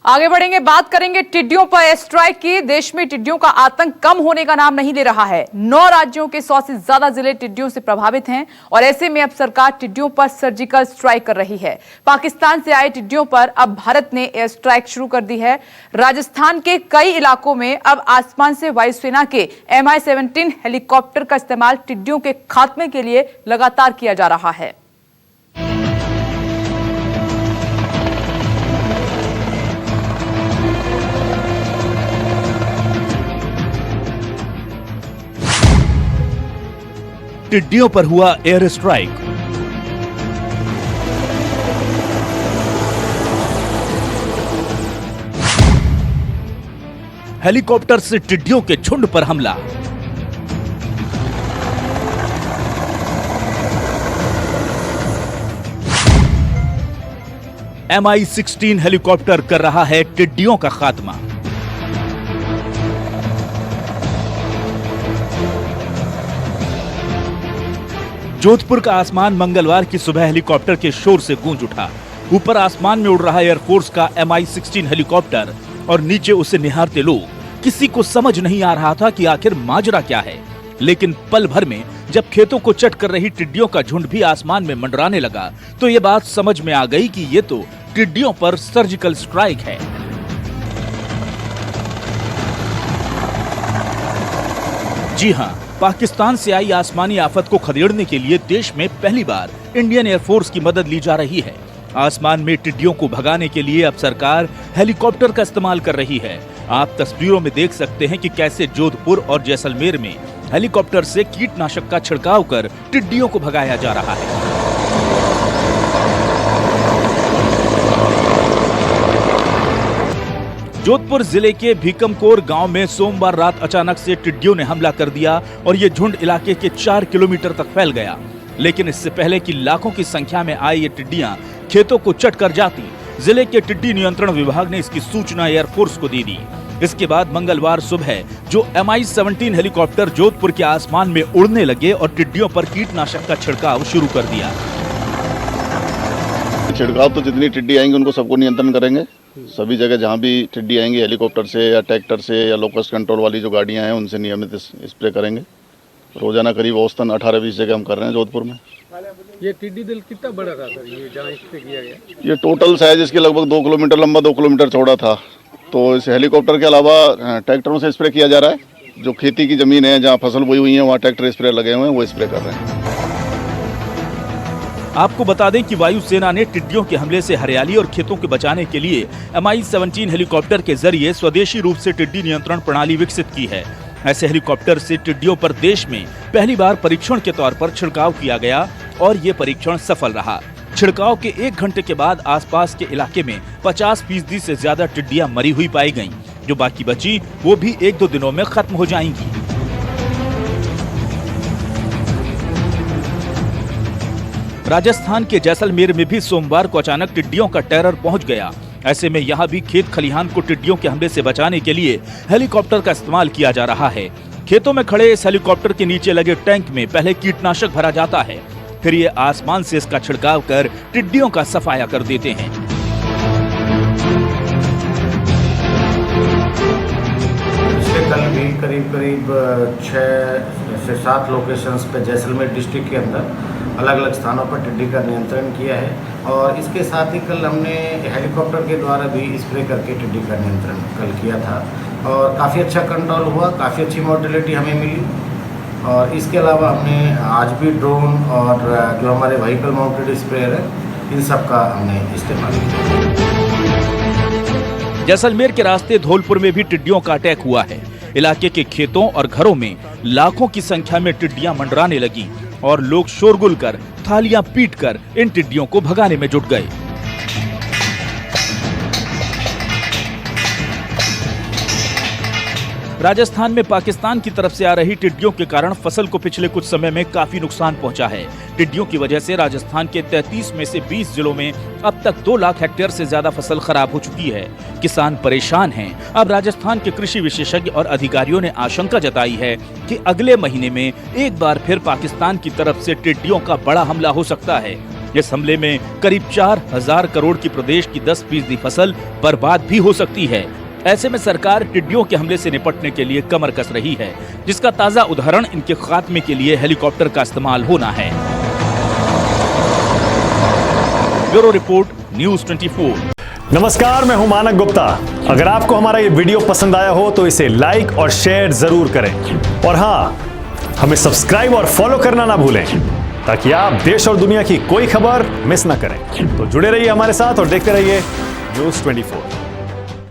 आगे बढ़ेंगे, बात करेंगे टिड्डियों पर एयर स्ट्राइक की। देश में टिड्डियों का आतंक कम होने का नाम नहीं ले रहा है। 9 राज्यों के 100 से ज्यादा जिले टिड्डियों से प्रभावित हैं और ऐसे में अब सरकार टिड्डियों पर सर्जिकल स्ट्राइक कर रही है। पाकिस्तान से आए टिड्डियों पर अब भारत ने एयर स्ट्राइक शुरू कर दी है। राजस्थान के कई इलाकों में अब आसमान से वायुसेना के MI-17 हेलीकॉप्टर का इस्तेमाल टिड्डियों के खात्मे के लिए लगातार किया जा रहा है। टिड्डियों पर हुआ एयर स्ट्राइक। हेलीकॉप्टर से टिड्डियों के झुंड पर हमला। MI-16 हेलीकॉप्टर कर रहा है टिड्डियों का खात्मा। जोधपुर का आसमान मंगलवार की सुबह हेलीकॉप्टर के शोर से गूंज उठा। ऊपर आसमान में उड़ रहा एयरफोर्स का MI-16 हेलीकॉप्टर और नीचे उसे निहारते लोग। किसी को समझ नहीं आ रहा था कि आखिर माजरा क्या है, लेकिन पल भर में जब खेतों को चट कर रही टिड्डियों का झुंड भी आसमान में मंडराने लगा तो ये बात समझ में आ गई कि ये तो टिड्डियों पर सर्जिकल स्ट्राइक है। जी हां, पाकिस्तान से आई आसमानी आफत को खदेड़ने के लिए देश में पहली बार इंडियन एयरफोर्स की मदद ली जा रही है। आसमान में टिड्डियों को भगाने के लिए अब सरकार हेलीकॉप्टर का इस्तेमाल कर रही है। आप तस्वीरों में देख सकते हैं कि कैसे जोधपुर और जैसलमेर में हेलीकॉप्टर से कीटनाशक का छिड़काव कर टिड्डियों को भगाया जा रहा है। जोधपुर जिले के भीकमकोर गांव में सोमवार रात अचानक से टिड्डियों ने हमला कर दिया और ये झुंड इलाके के 4 किलोमीटर तक फैल गया। लेकिन इससे पहले कि लाखों की संख्या में आई ये टिड्डियां खेतों को चट कर जाती, जिले के टिड्डी नियंत्रण विभाग ने इसकी सूचना एयरफोर्स को दे दी। इसके बाद मंगलवार सुबह जो MI-17 हेलीकॉप्टर जोधपुर के आसमान में उड़ने लगे और टिड्डियों पर कीटनाशक का छिड़काव शुरू कर दिया। छिड़काव तो जितनी टिड्डी आएंगी उनको सबको नियंत्रण करेंगे। सभी जगह जहाँ भी टिड्डी आएंगी हेलीकॉप्टर से या ट्रैक्टर से या लोकस कंट्रोल वाली जो गाड़ियाँ हैं उनसे नियमित स्प्रे करेंगे। रोजाना करीब औसतन 18-20 जगह हम कर रहे हैं जोधपुर में। ये टिड्डी दल कितना बड़ा था सर, ये जहाँ स्प्रे किया गया? ये टोटल साइज इसके लगभग 2 किलोमीटर लंबा 2 किलोमीटर चौड़ा था। तो इस हेलीकॉप्टर के अलावा ट्रैक्टरों से स्प्रे किया जा रहा है। जो खेती की जमीन है जहाँ फसल बोई हुई है वहाँ ट्रैक्टर स्प्रे लगे हुए हैं, वो स्प्रे कर रहे हैं। आपको बता दें कि वायुसेना ने टिड्डियों के हमले से हरियाली और खेतों के बचाने के लिए MI-17 हेलीकॉप्टर के जरिए स्वदेशी रूप से टिड्डी नियंत्रण प्रणाली विकसित की है। ऐसे हेलीकॉप्टर से टिड्डियों पर देश में पहली बार परीक्षण के तौर पर छिड़काव किया गया और ये परीक्षण सफल रहा। छिड़काव के 1 घंटे के बाद आसपास के इलाके में 50% से ज्यादा टिड्डियां मरी हुई पाई गईं। जो बाकी बची वो भी 1-2 दिनों में खत्म हो जाएंगी। राजस्थान के जैसलमेर में भी सोमवार को अचानक टिड्डियों का टेरर पहुंच गया। ऐसे में यहां भी खेत खलिहान को टिड्डियों के हमले से बचाने के लिए हेलीकॉप्टर का इस्तेमाल किया जा रहा है। खेतों में खड़े इस हेलीकॉप्टर के नीचे लगे टैंक में पहले कीटनाशक भरा जाता है, फिर ये आसमान से इसका छिड़काव कर टिड्डियों का सफाया कर देते हैं। कल भी करीब 6 से 7 लोकेशंस पे जैसलमेर डिस्ट्रिक्ट के अंदर अलग अलग स्थानों पर टिड्डी का नियंत्रण किया है और इसके साथ ही कल हमने हेलीकॉप्टर के द्वारा भी स्प्रे करके टिड्डी का नियंत्रण कल किया था और काफ़ी अच्छा कंट्रोल हुआ, काफ़ी अच्छी मोर्टेलिटी हमें मिली। और इसके अलावा हमने आज भी ड्रोन और जो हमारे व्हीकल माउंटेड स्प्रेयर है इन सब का हमने इस्तेमाल किया। जैसलमेर के रास्ते धौलपुर में भी टिड्डियों का अटैक हुआ है। इलाके के खेतों और घरों में लाखों की संख्या में टिड्डियां मंडराने लगी और लोग शोरगुल कर थालियां पीटकर इन टिड्डियों को भगाने में जुट गए। राजस्थान में पाकिस्तान की तरफ से आ रही टिड्डियों के कारण फसल को पिछले कुछ समय में काफी नुकसान पहुंचा है। टिड्डियों की वजह से राजस्थान के 33 में से 20 जिलों में अब तक 2 लाख हेक्टेयर से ज्यादा फसल खराब हो चुकी है। किसान परेशान हैं। अब राजस्थान के कृषि विशेषज्ञ और अधिकारियों ने आशंका जताई है कि अगले महीने में एक बार फिर पाकिस्तान की तरफ से टिड्डियों का बड़ा हमला हो सकता है। इस हमले में करीब 4,000 करोड़ की प्रदेश की 10% फसल बर्बाद भी हो सकती है। ऐसे में सरकार टिड्डियों के हमले से निपटने के लिए कमर कस रही है, जिसका ताजा उदाहरण इनके खात्मे के लिए हेलीकॉप्टर का इस्तेमाल होना है। Bureau report, news 24। नमस्कार, मैं हूं मानक गुप्ता। अगर आपको हमारा ये वीडियो पसंद आया हो तो इसे लाइक और शेयर जरूर करें, और हाँ, हमें सब्सक्राइब और फॉलो करना ना भूलें ताकि आप देश और दुनिया की कोई खबर मिस ना करें। तो जुड़े रहिए हमारे साथ और देखते रहिए न्यूज़ 24।